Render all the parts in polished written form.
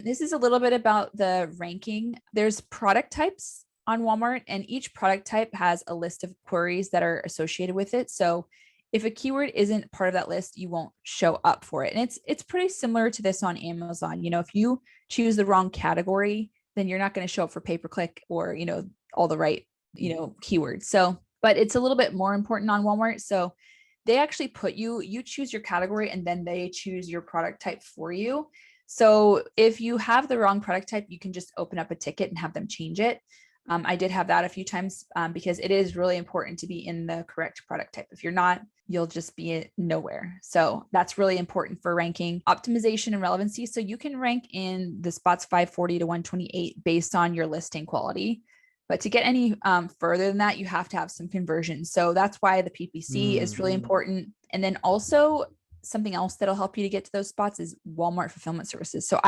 This is a little bit about the ranking. There's product types on Walmart, and each product type has a list of queries that are associated with it. So if a keyword isn't part of that list, you won't show up for it. And it's pretty similar to this on Amazon. If you choose the wrong category, then you're not going to show up for pay-per-click or, all the right, keywords. So, but it's a little bit more important on Walmart. So they actually put you choose your category and then they choose your product type for you. So if you have the wrong product type, you can just open up a ticket and have them change it. I did have that a few times because it is really important to be in the correct product type. If you're not, you'll just be nowhere. So that's really important for ranking, optimization, and relevancy. So you can rank in the spots 540 to 128 based on your listing quality. But to get any further than that, you have to have some conversions. So that's why the PPC is really important. And then also something else that'll help you to get to those spots is Walmart fulfillment services. So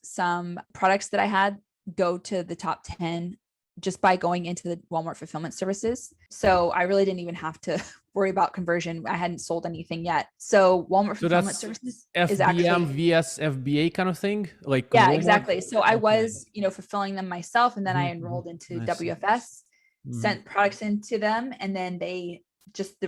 some products that I had go to the top 10 just by going into the Walmart fulfillment services. So I really didn't even have to worry about conversion. I hadn't sold anything yet. So Walmart fulfillment services is actually vs FBA kind of thing. Like yeah, Walmart? exactly. So I was, fulfilling them myself, and then I enrolled into WFS, sent products into them, and then the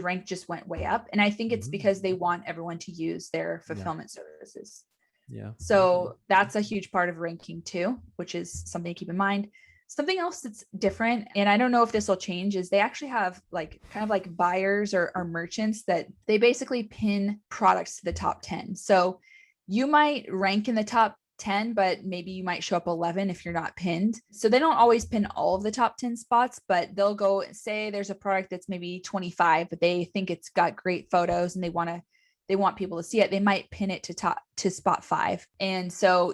rank just went way up. And I think it's because they want everyone to use their fulfillment services. Yeah. So that's a huge part of ranking too, which is something to keep in mind. Something else that's different, and I don't know if this will change, is they actually have kind of like buyers or merchants that they basically pin products to the top 10. So you might rank in the top 10, but maybe you might show up 11 if you're not pinned. So they don't always pin all of the top 10 spots, but they'll go say there's a product that's maybe 25, but they think it's got great photos and they want people to see it. They might pin it to spot 5. And so,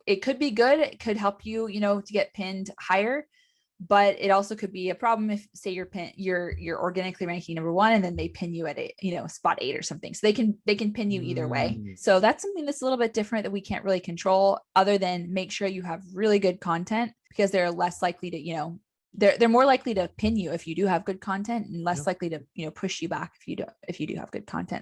it could be good. It could help you, to get pinned higher, but it also could be a problem if say you're organically ranking number 1 and then they pin you at spot 8 or something. So they can pin you either way. So that's something that's a little bit different that we can't really control, other than make sure you have really good content, because they're less likely to, they're more likely to pin you if you do have good content, and less likely to, push you back if you do have good content.